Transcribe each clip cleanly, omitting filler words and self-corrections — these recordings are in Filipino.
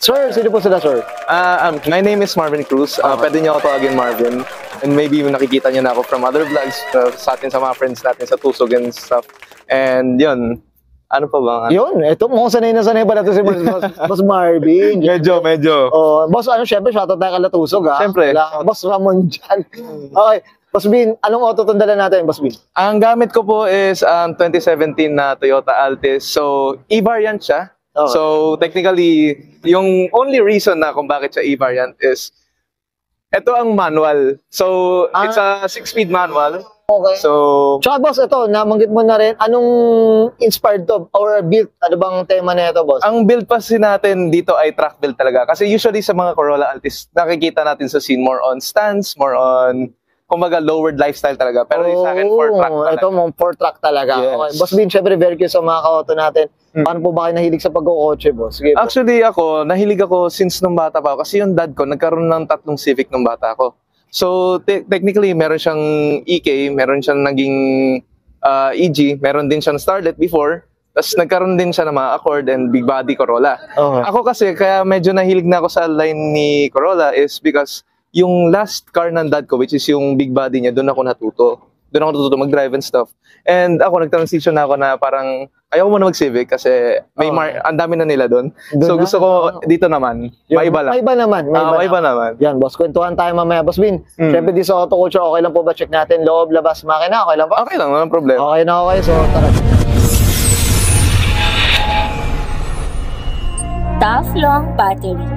Sir, sino po sila, sir? My name is Marvin Cruz. Pwede niyo ako tawagin Marvin. And maybe nakikita niyo na ako from other vlogs sa atin, sa mga friends natin sa Tusog and stuff. And yun, ano pa ba? Yun, ito mukhang sanay pala ito si Boss Marvin. Medyo. Oh, Boss, syempre, shoutout tayo kala Tusog, ha? Syempre. Boss Ramon dyan. Okay, Boss Bin, anong auto itong dala natin, Boss Bin? Ang gamit ko po is 2017 na Toyota Altis. So, e-variant siya. Okay. So, technically, yung only reason na kung bakit siya e-variant is ito ang manual. So, it's a 6-speed manual. Okay. So, Tsaka, Boss, ito, namanggit mo na rin, anong inspired to or built? Ano bang tema na ito, Boss? ang build kasi natin dito ay track build talaga. Kasi usually sa mga Corolla Altis, nakikita natin sa scene more on stance, more on kumbaga lowered lifestyle talaga. Pero sa akin, 4-track talaga. Ito, 4-track talaga. Yes. Okay. Boss Bin, syempre, very curious sa mga ka-auto natin. Paano po ba kayo nahilig sa pagkukotse, Boss? Sige po. Actually, nahilig ako since nung bata pa ako. Kasi yung dad ko, nagkaroon ng 3 Civic nung bata ko. So, technically, meron siyang EK, meron siyang naging EG, meron din siyang Starlet before. Tapos nagkaroon din siya ng mga Accord and Big Body Corolla. Ako kasi, kaya medyo nahilig na ako sa line ni Corolla is because yung last car ng dad ko, which is yung big body niya, doon ako natuto. Doon ako natuto mag-drive and stuff. And ako, nag-transition na ako na parang, ayaw mo na mag-Civic kasi may ang dami na nila doon. So gusto ko dito naman, maiba lang. Maiba naman. Maiba naman. Yan, Boss, kwentuhan tayo mamaya. Boss Bin, syempre di sa auto culture, okay lang po ba check natin loob, labas, makina? Okay lang po? Okay lang, walang problema. Okay na okay, so tara. Tough long battery.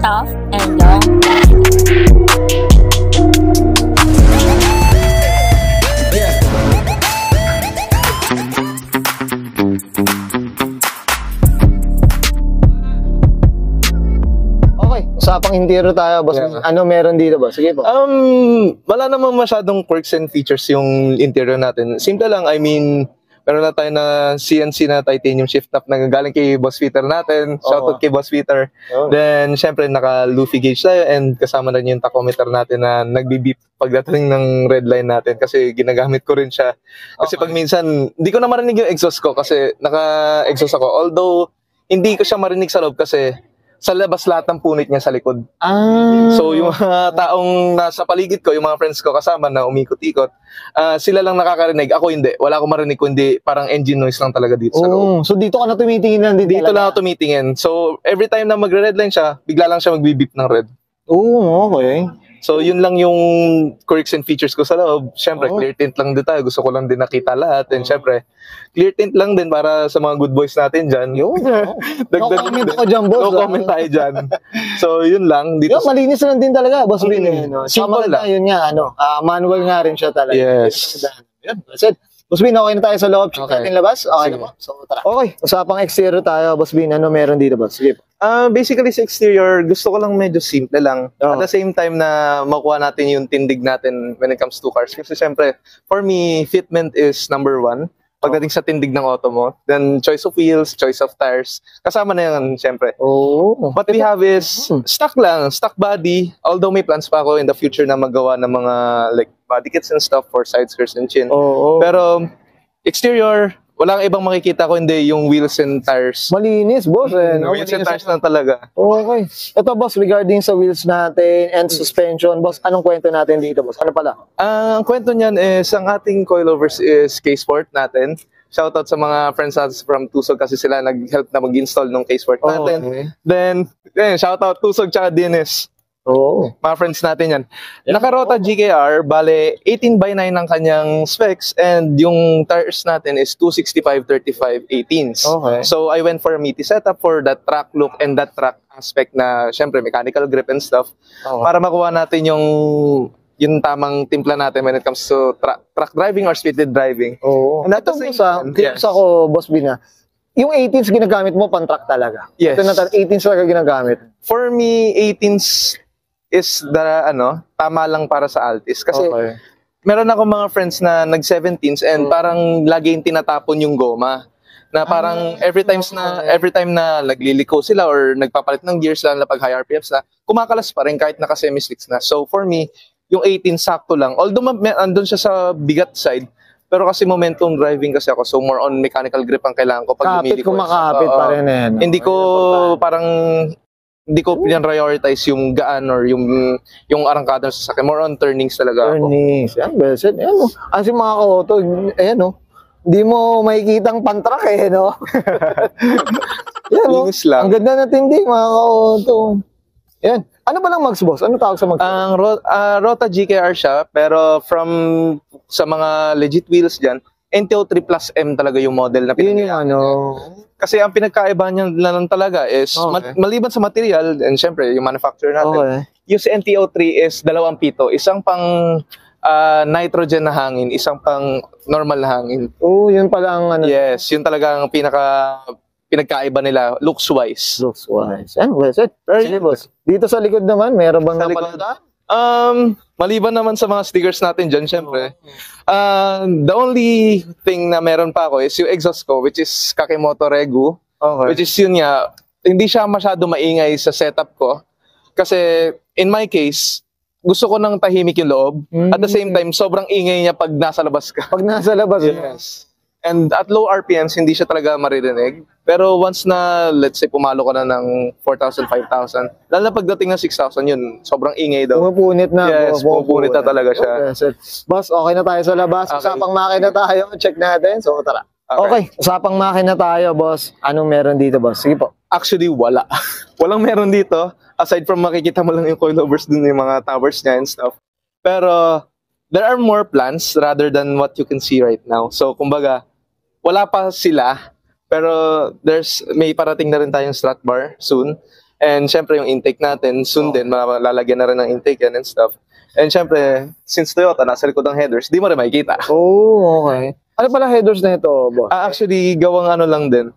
Tough and long battery. Okay, usapang interior tayo, Boss. Yeah. Ano meron dito, Boss? Sige po. Wala namang masyadong quirks and features yung interior natin. Simple lang, I mean, meron na tayo na CNC na titanium shift knob na galing kay Boss Peter natin. Shoutout kay Boss Peter. Then, syempre, naka-Luffy gauge tayo and kasama na yung tachometer natin na nagbi-beep pagdating ng red line natin kasi ginagamit ko rin siya. Kasi pag minsan, hindi ko na marinig yung exhaust ko kasi naka-exhaust ako. Although, hindi ko siya marinig sa loob kasi sa labas lahat ng punit niya sa likod. So, yung mga taong nasa paligid ko, yung mga friends ko kasama na umikot-ikot, sila lang nakakarinig. Ako hindi. Wala akong marinig kundi parang engine noise lang talaga dito sa loob. So, dito ka na tumitingin lang Dito lang ako tumitingin. So, every time na magre-red line siya, bigla lang siya magbi-beep ng red. Okay. So, yun lang yung quirks and features ko sa loob. Siyempre, clear tint lang din tayo. Gusto ko lang din nakita lahat. And siyempre, clear tint lang din para sa mga good boys natin dyan. Yun. No comment ako dyan, Boss. No comment tayo dyan. So, yun lang. Dito malinis lang din talaga, Boss Bin. Simple lang. Yun nga, manual nga rin siya talaga. Yes. Yun, that's it. Boss Bin, okay na tayo sa loob. Check natin labas. Okay na po. So, tara. Okay, usapang exterior tayo, Boss Bin. Ano meron dito, Boss? Sige po. Basically sa exterior, gusto ko lang medyo simple lang. At the same time na makuha natin yung tindig natin when it comes to cars. Kasi siyempre, for me, fitment is number 1. Pagdating sa tindig ng auto mo. Then choice of wheels, choice of tires. Kasama na yan, siyempre. What we have is stock lang, stock body. Although may plans pa ako in the future na magawa ng mga like body kits and stuff for side skirts and chin. Pero exterior, wala kang ibang makikita ko hindi yung wheels and tires. Malinis, Boss. Wheels and tires lang talaga. Okay. Ito, Boss, regarding sa wheels natin and suspension, Boss, anong kwento natin dito, Boss? Ano pala? Ang kwento niyan is, ang ating coilovers is K-Sport natin. Shoutout sa mga friends natin from Tusog kasi sila nag-help na mag-install ng K-Sport natin. Then, shoutout Tusog tsaka Dennis. Mga friends natin yan. Naka-Rota GKR, bale 18/9 ang kanyang specs and yung tires natin is 265/35 18s. So I went for a meaty setup for that track look and that track aspect na syempre mechanical grip and stuff para makuha natin yung tamang timpla natin when it comes to track driving or speeded driving. And ito sa ako, Boss Bin, yung 18s ginagamit mo pang-track talaga. Yes. Ito na 18s talaga ginagamit. For me, 18s is tama lang para sa Altis. Kasi meron ako mga friends na nag-17s and parang laging tinatapon yung goma. Na parang every time na nagliliko sila or nagpapalit ng gears lang na pag high RPMs na, kumakalas pa rin kahit naka-semi-slicks na. So for me, yung 18 sakto lang. Although andun siya sa bigat side, pero kasi momentum driving kasi ako, so more on mechanical grip ang kailangan ko pag lumiliko. Kumakapit pa rin. Hindi ko parang hindi ko prioritize yung gaan or yung arangkada sa sasakyan. More on turnings talaga ako. Earnings. Yan, well said. Ayan, no? As in, mga ka-auto, ayan, no? Hindi mo makikitang pantrak eh, no? Yan, no? Linis lang. Ang ganda na tindi, mga ka-auto. Yan. Ano ba lang Mags, boss? Ano tawag sa Mags? Ang Rota GKR siya, pero sa mga legit wheels dyan, NTO3 Plus M talaga yung model na Yun yung ano. Kasi ang pinagkaiba niya lang talaga is, Okay. maliban sa material, and syempre, yung manufacturer natin, Okay. yung si NTO3 is dalawang pito. Isang pang nitrogen na hangin, isang pang normal na hangin. Oh, yun pala ang ano. Yes, yun talaga ang pinagkaiba nila, looks-wise. Looks wise. Yan, well said. Sige, boss. Dito sa likod naman, meron bang Sa likod. napalitan? Maliban naman sa mga stickers natin dyan, syempre. The only thing na meron pa ako is yung exhaust ko, which is Kakimoto Regu. Okay. Which is yun nga, hindi siya masyado maingay sa setup ko. Kasi, in my case, gusto ko ng tahimik yung loob. At the same time, sobrang ingay niya pag nasa labas ka. Pag nasa labas. Yes. And at low RPMs, hindi siya talaga maririnig. Pero once na, let's say, pumalo ka na ng 4,000, 5,000, lalo na pagdating ng 6,000, yun, sobrang ingay daw. Pumupunit na. Yes, pumupunit na talaga siya. Okay, sir. Boss, okay na tayo sa labas. Okay. Usapang makina tayo. Check natin. So, tara. Okay. Usapang makina tayo, boss. Anong meron dito, boss? Sige po. Actually, wala. Walang meron dito. Aside from makikita mo lang yung coilovers dun, yung mga towers niya and stuff. Pero, there are more plans rather than what you can see right now. So, kumbaga, wala pa sila. Pero, may parating na rin tayong strut bar soon. And, syempre, yung intake natin, soon din, malalagyan na rin ng intake yan and stuff. And, syempre, since Toyota, nasa likod ng headers, di mo rin makikita. Oh, okay. Ano pala headers na ito, boss? Actually, gawang ano lang din.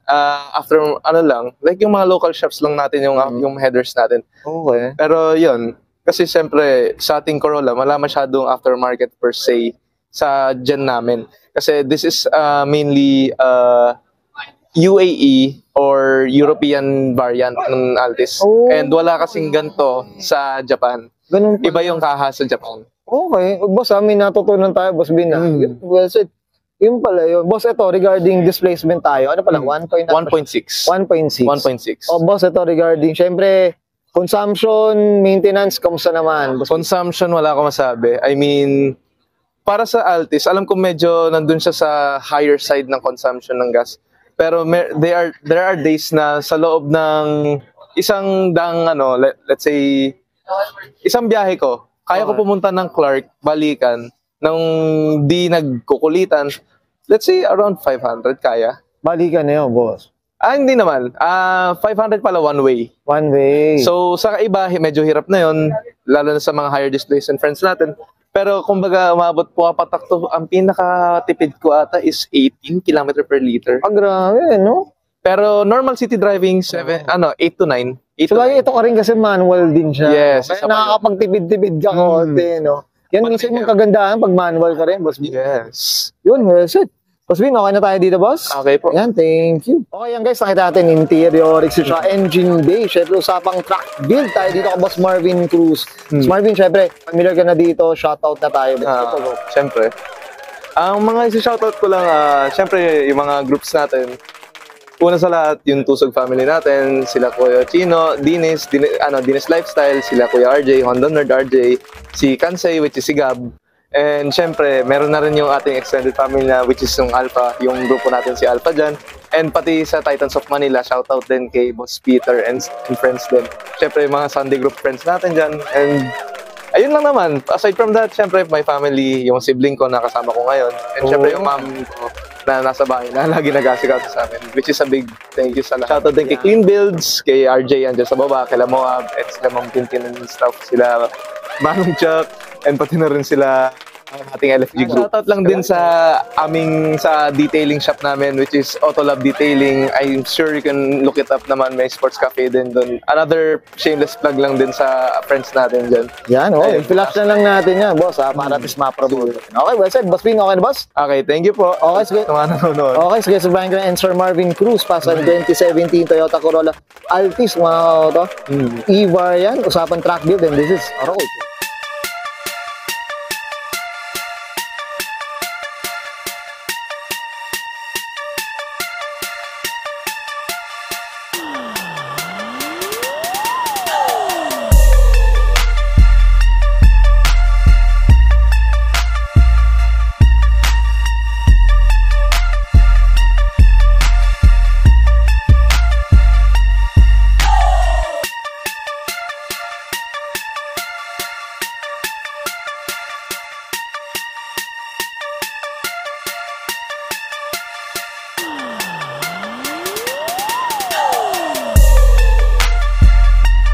After ano lang, like yung mga local shops lang natin yung headers natin. Okay. Pero yun, kasi siyempre sa ating Corolla, wala masyadong aftermarket per se sa gen namin. Kasi this is mainly UAE or European variant ng Altis. Oh. And wala kasing ganito sa Japan. Ganun pa. Iba yung kaha sa Japan. Okay. Boss, may natutunan tayo, boss Bin. Well said. Yun pala yun. Boss, ito, regarding displacement tayo. Ano pala? 1.6. 1.6. 1.6. Oh, boss, ito regarding, syempre, consumption, maintenance, kamusta naman? Boss? Consumption, wala akong masabi. I mean, para sa Altis, alam ko medyo nandun siya sa higher side ng consumption ng gas. Pero there are days na sa loob ng isang let's say, isang biyahe ko, kaya ko pumunta ng Clark, balikan, nang di nagkukulitan, let's say around 500 kaya. Balikan na yun, boss. Hindi naman. 500 pala one way. One way. So sa iba, medyo hirap na yon, lalo na sa mga higher displacement friends natin. Pero kumbaga, umabot po patak to, ang pinakatipid ko ata is 18 km per liter. Grabe, no? Pero normal city driving, 8 to 9. 8 So, to 9. ito ka rin kasi manual din siya. Yes, Kaya isa pa yun. nakakapagtipid-tipid ka konti, no? Yan minsan yung kagandahan pag manual ka rin, boss. Yes. Yun, well said. Boss Bin, okay na tayo dito, boss? Okay po. Ayan, thank you. Okay yan guys, nakita natin interior, extra engine bay. Syempre, usapang track build tayo dito ka Boss Marvin Cruz. Boss Marvin, syempre, familiar ka na dito, shoutout na tayo. Siyempre. Ang mga isi-shoutout ko lang, siyempre, yung mga groups natin. Una sa lahat, yung Tusog family natin, sila Kuya Chino, Dinis Lifestyle, sila Kuya RJ, Honda Nerd RJ, si Kansay, which is si Gab. And syempre, meron na rin yung ating extended family na, which is yung Alpha, yung grupo natin si Alpha dyan. And pati sa Titans of Manila, shoutout din kay Boss Peter and friends din. Syempre, yung mga Sunday group friends natin dyan. And ayun lang naman. Aside from that, syempre, my family, yung sibling ko na kasama ko ngayon. And syempre, yung mom ko na nasa bahay na lagi nag-asikaso sa amin, which is a big thank you sa lahat. Shoutout din kay Clean Builds, kay RJ andyan sa baba, kay Moab, at sila Ma'am Tintin and stuff, sila Manong Chuck, and pati na rin sila ang ating LFG group. Shoutout lang din sa detailing shop namin, which is Autolab Detailing. I'm sure you can look it up naman, may sports cafe din doon. Another shameless plug lang din sa friends natin dyan. Yan, i-flash na lang natin yan, boss, para at least ma-promote. Okay, well said. Boss Bin, okay na, boss? Okay, thank you po. Okay, sige. Okay, sige, sabahin ko na Sir Marvin Cruz, Pasan 2017 Toyota Corolla Altis, mga auto. E-Var yan, usapan track build, and this is Oroy.